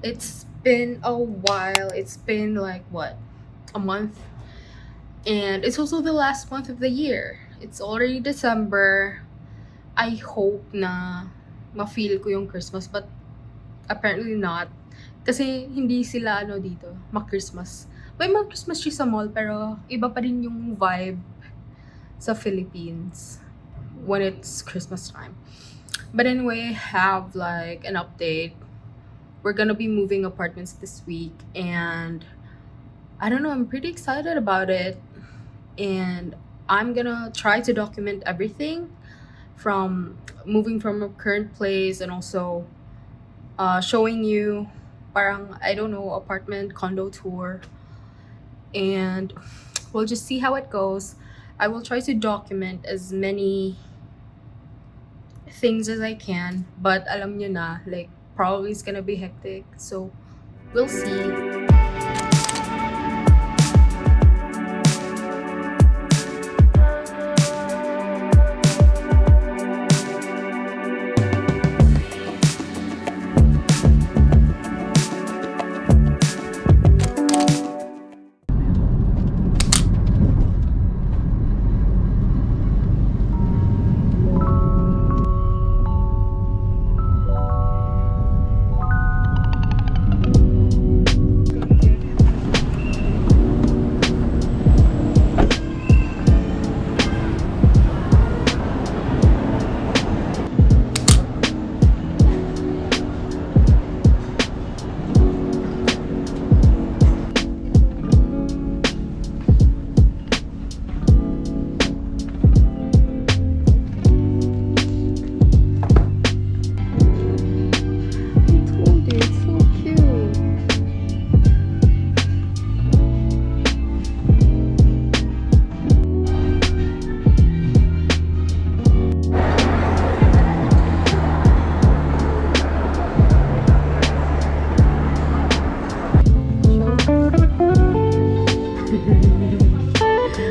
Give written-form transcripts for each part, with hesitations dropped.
it's been a while. It's been like what, a month, and it's also the last month of the year. It's already December. I hope na ma-feel ko yung Christmas, but apparently not. Kasi hindi sila ano dito, ma-Christmas. May mga Christmas tree sa mall, pero iba pa rin yung vibe sa Philippines when it's Christmas time. But anyway, I have like an update. We're gonna be moving apartments this week, and I don't know, I'm pretty excited about it. And I'm gonna try to document everything from moving from a current place, and also showing you parang, I don't know, apartment condo tour, and we'll just see how it goes. I will try to document as many things as I can, but alam nyo na, like, probably it's gonna be hectic, so we'll see.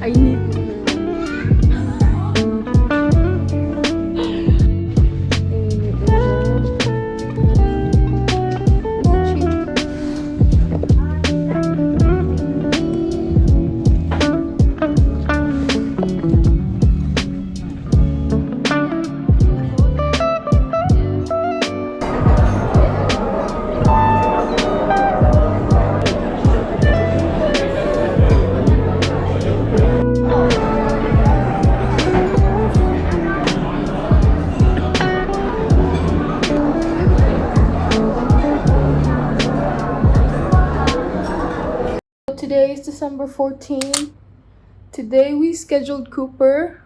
I need Today is December 14th. Today we scheduled Cooper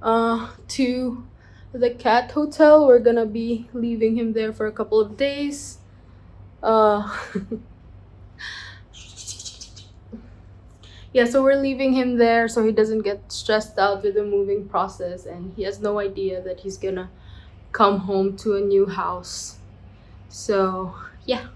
to the Cat Hotel. We're gonna be leaving him there for a couple of days. Yeah, so we're leaving him there so he doesn't get stressed out with the moving process, and he has no idea that he's gonna come home to a new house. So yeah.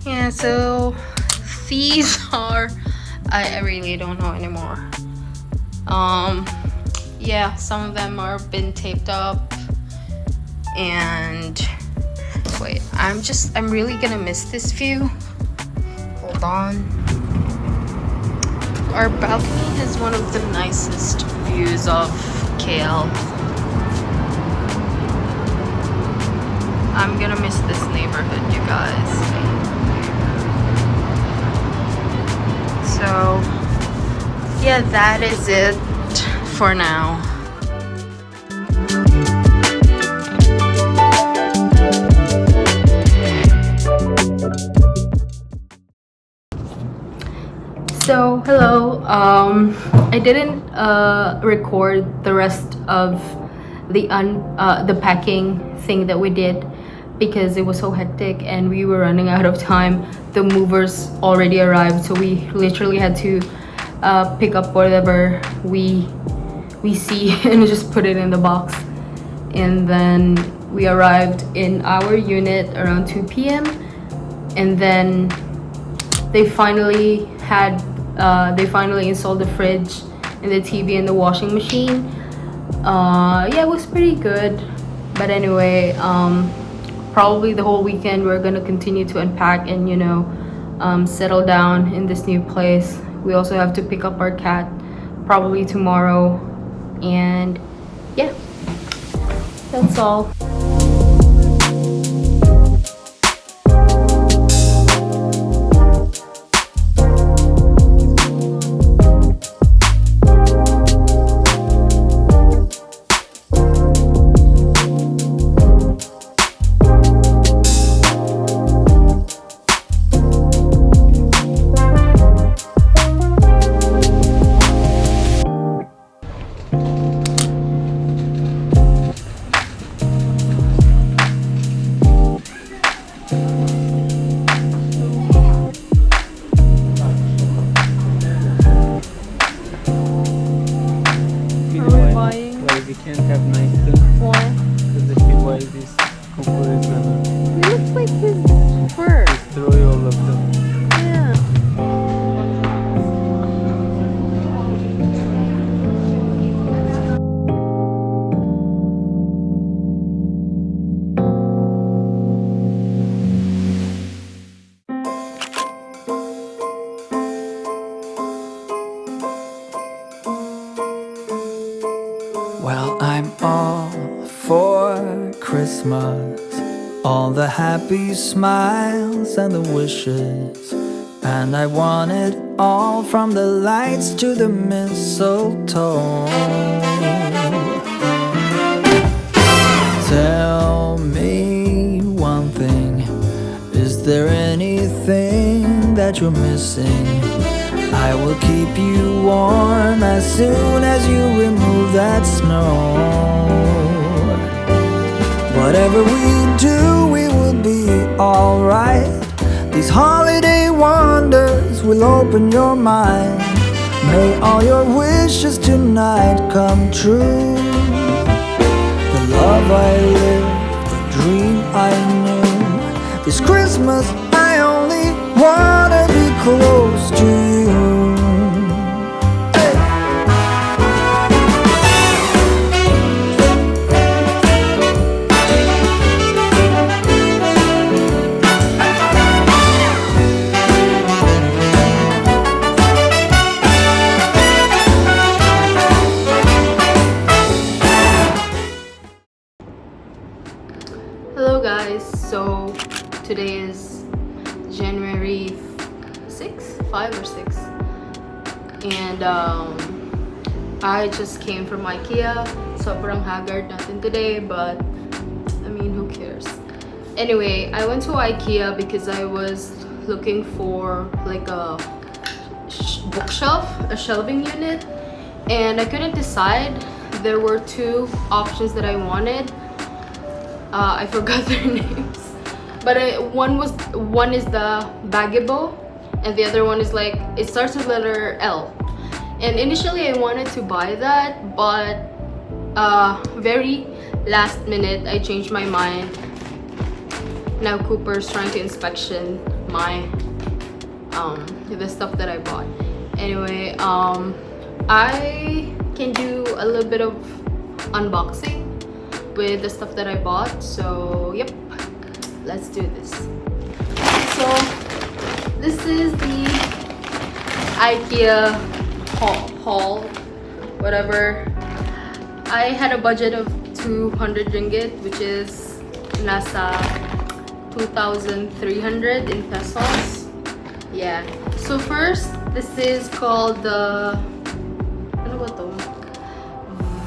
Yeah, so these are, I really don't know anymore. Yeah, some of them are been taped up, and wait, I'm really gonna miss this view. Hold on. Our balcony has one of the nicest views of KL. I'm gonna miss this neighborhood, you guys. So yeah, that is it for now. So hello. I didn't record the rest of the packing thing that we did because it was so hectic and we were running out of time. The movers already arrived, so we literally had to pick up whatever we see and just put it in the box. And then we arrived in our unit around 2 p.m. and then they finally installed the fridge and the TV and the washing machine. Yeah, it was pretty good. But anyway, probably the whole weekend we're gonna continue to unpack and settle down in this new place. We also have to pick up our cat probably tomorrow, and yeah, that's all. We can't have nice things. Why? Because if you buy this, Cooper is gonna It looks like his fur. destroy all of them. Yeah. Well, I'm all for Christmas, all the happy smiles and the wishes, and I want it all from the lights to the mistletoe. Tell me one thing, is there anything that you're missing? I will keep you warm as soon as you remove that snow. Whatever we do, we will be alright. These holiday wonders will open your mind. May all your wishes tonight come true. The love I lived, the dream I knew. This Christmas I only wanna be close to you. Hello guys, so today is January 6th, 5 or 6, and I just came from IKEA. Sobrang haggard natin today, but I mean, who cares? Anyway, I went to IKEA because I was looking for like a bookshelf, a shelving unit, and I couldn't decide. There were two options that I wanted. I forgot their names, but one is the Baggibo, and the other one is like, it starts with letter L. And initially I wanted to buy that, but very last minute I changed my mind. Now Cooper's trying to inspection my the stuff that I bought. Anyway, I can do a little bit of unboxing with the stuff that I bought, so yep, let's do this. So this is the IKEA haul, whatever. I had a budget of 200 ringgit, which is nasa 2,300 in pesos. Yeah, so first, this is called the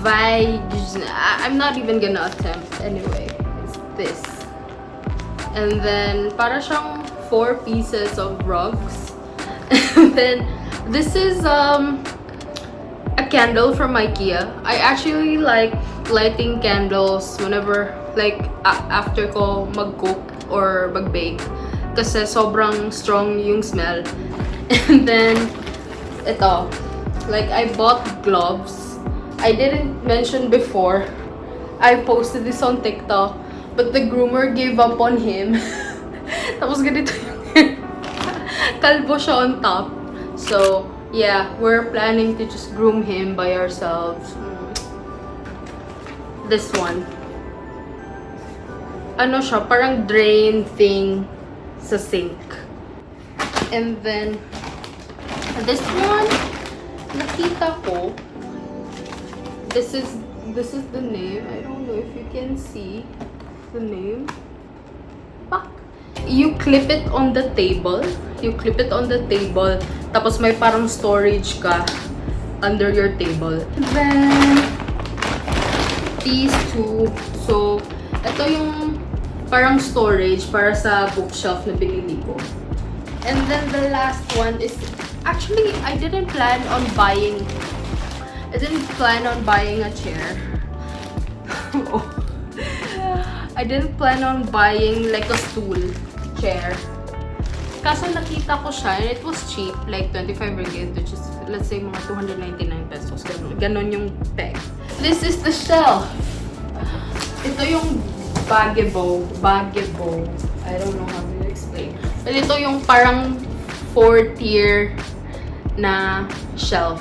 I'm not even gonna attempt anyway. It's this. And then, para siyang 4 pieces of rugs. And then, this is a candle from IKEA. I actually like lighting candles whenever, like, after ko mag-cook or mag-bake. Kasi sobrang strong yung smell. And then, ito. Like, I bought gloves. I didn't mention before. I posted this on TikTok. But the groomer gave up on him. Tapos ganito yung kalbo siya on top. So, yeah, we're planning to just groom him by ourselves. This one. Ano siya, parang drain thing sa sink. And then, this one, nakita ko, this is the name. I don't know if you can see the name. Fuck. You clip it on the table. Tapos may parang storage ka under your table. And then, these two. So, ito yung parang storage para sa bookshelf na binili ko. And then the last one is, actually, I didn't plan on buying a chair. I didn't plan on buying like a stool chair. Kaso nakita ko siya and it was cheap, like 25 ringgit, which is, let's say, mga 299 pesos. Ganon yung peg. This is the shelf. Ito yung bagebo. I don't know how to explain. But ito yung parang 4-tier na shelf.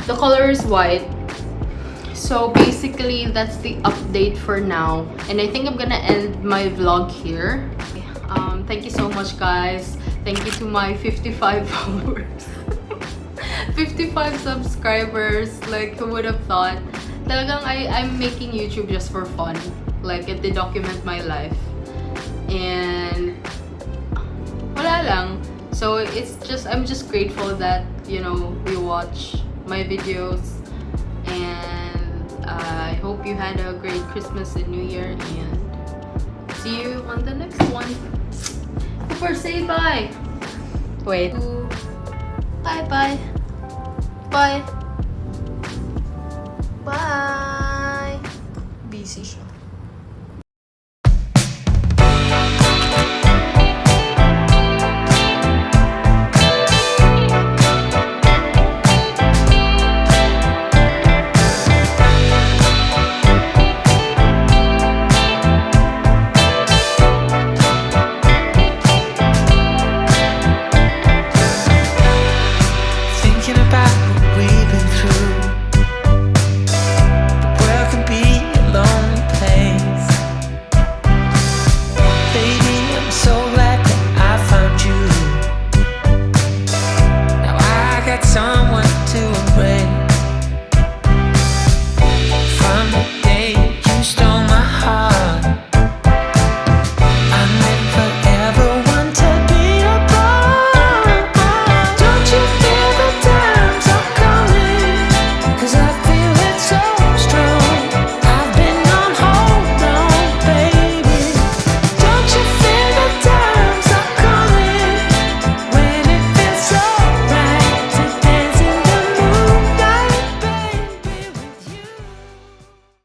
The color is white. So basically, that's the update for now. And I think I'm gonna end my vlog here. Thank you so much, guys. Thank you to my 55 followers. 55 subscribers. Like, who would have thought? Talagang I'm making YouTube just for fun. Like, to document my life. And wala lang. So I'm just grateful that, you know, you watch my videos. And I hope you had a great Christmas and New Year, and see you on the next one. Before say bye. Wait. Bye. Bye. Busy siya.